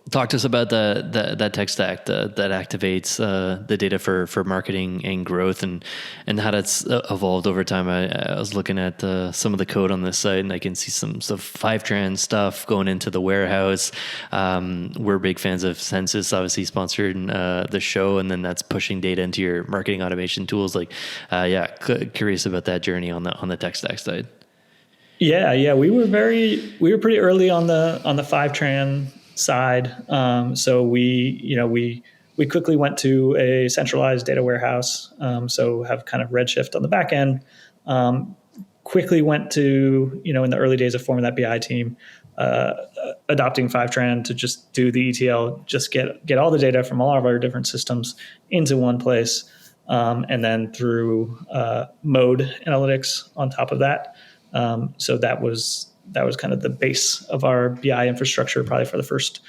Talk to us about that tech stack that activates the data for marketing and growth, and how that's evolved over time. I was looking at some of the code on this site, and I can see some Fivetran stuff going into the warehouse. We're big fans of Census, obviously sponsored the show, and then that's pushing data into your marketing automation tools. Curious about that journey on the tech stack side. Yeah, we were pretty early on the Fivetran side. So we quickly went to a centralized data warehouse. So have kind of Redshift on the back end. Quickly went to, in the early days of forming that BI team, adopting Fivetran to just do the ETL, just get all the data from all of our different systems into one place. And then through mode analytics on top of that. So that was kind of the base of our BI infrastructure, probably for the first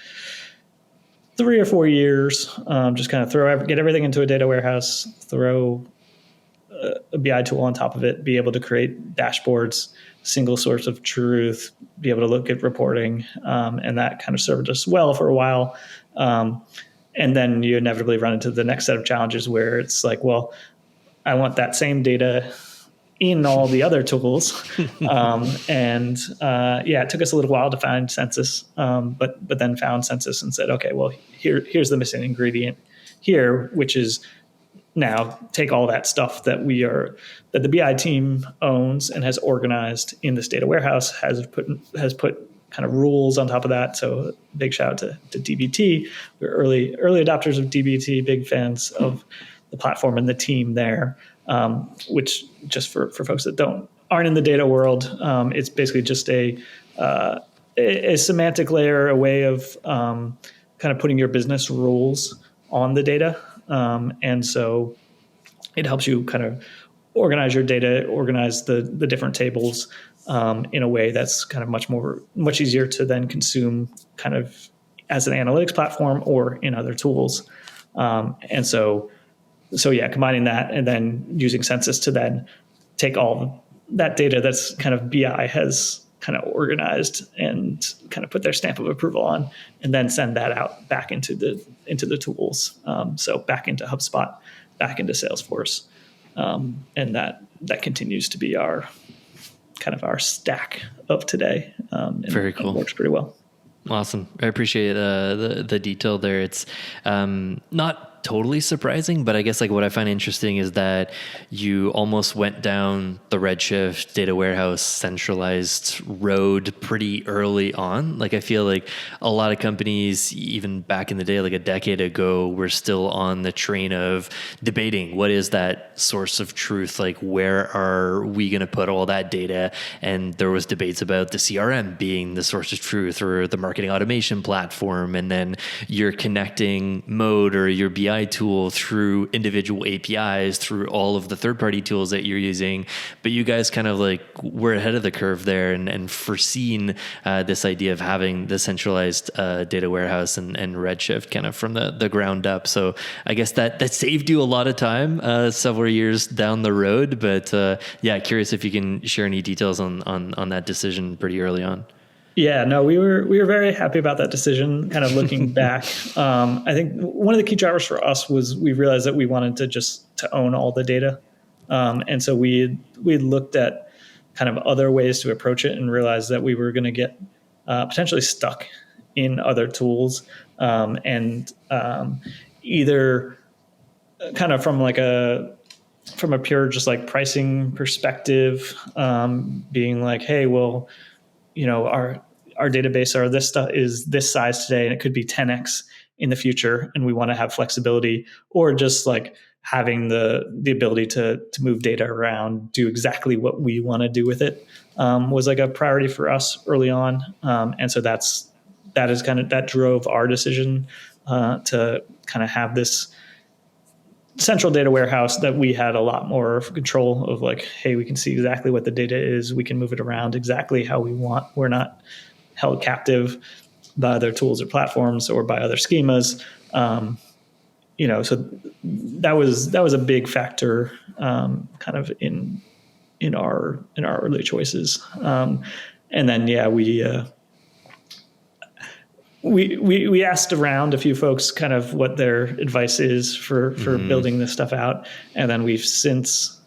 3 or 4 years. Just kind of get everything into a data warehouse, throw a BI tool on top of it, be able to create dashboards, single source of truth, be able to look at reporting, and that kind of served us well for a while. And then you inevitably run into the next set of challenges where it's like, well, I want that same data in all the other tools. It took us a little while to find Census, but then found Census and said, okay, well, here's the missing ingredient here, which is now take all that stuff that the BI team owns and has organized in this data warehouse, has put kind of rules on top of that. So big shout out to DBT. We're early adopters of DBT, big fans of the platform and the team there. Which, just for folks that aren't in the data world, it's basically just a semantic layer, a way of kind of putting your business rules on the data. And so it helps you kind of organize your data, organize the different tables in a way that's kind of much easier to then consume kind of as an analytics platform or in other tools. So combining that and then using Census to then take all that data that's kind of BI has kind of organized and kind of put their stamp of approval on, and then send that out back into the tools. So back into HubSpot, back into Salesforce, and that continues to be our stack of today. Very cool. It works pretty well. Awesome. I appreciate the detail there. It's not totally surprising, but I guess like what I find interesting is that you almost went down the Redshift data warehouse centralized road pretty early on. Like I feel like a lot of companies, even back in the day, like a decade ago, were still on the train of debating what is that source of truth? Like where are we going to put all that data? And there was debates about the CRM being the source of truth or the marketing automation platform. And then you're connecting Mode or your BI tool through individual APIs, through all of the third-party tools that you're using. But you guys kind of like were ahead of the curve there and foreseen this idea of having the centralized data warehouse and Redshift kind of from the ground up. So I guess that saved you a lot of time several years down the road. But curious if you can share any details on that decision pretty early on. Yeah, no, we were very happy about that decision. Kind of looking back, I think one of the key drivers for us was we realized that we wanted to own all the data, and so we looked at kind of other ways to approach it and realized that we were going to get potentially stuck in other tools, and either kind of from a pure just like pricing perspective, being like, hey, well, our database or this stuff is this size today and it could be 10x in the future, and we want to have flexibility, or just like having the ability to move data around, do exactly what we want to do with it, was like a priority for us early on. And so that drove our decision to kind of have this central data warehouse that we had a lot more control of. Like, hey, we can see exactly what the data is. We can move it around exactly how we want. We're not held captive by other tools or platforms or by other schemas. So that was a big factor, kind of in our early choices. And then, we asked around a few folks kind of what their advice is for building this stuff out. And then we've since,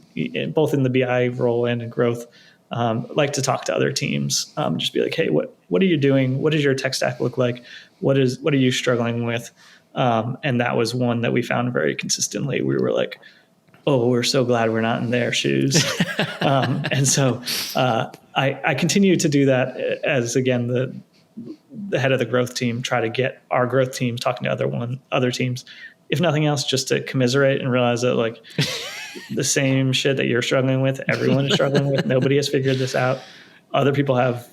both in the BI role and in growth, like to talk to other teams, just be like, hey, what are you doing? What does your tech stack look like? What are you struggling with? And that was one that we found very consistently. We were like, oh, we're so glad we're not in their shoes. And so I continue to do that as, again, the head of the growth team, try to get our growth teams talking to other teams, if nothing else, just to commiserate and realize that like the same shit that you're struggling with, everyone is struggling with. Nobody has figured this out. Other people have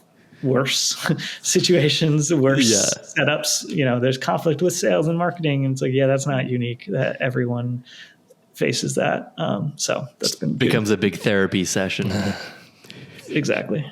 worse situations, worse setups. There's conflict with sales and marketing. And it's like, that's not unique, that everyone faces that. So that's been becomes a big therapy session. Exactly.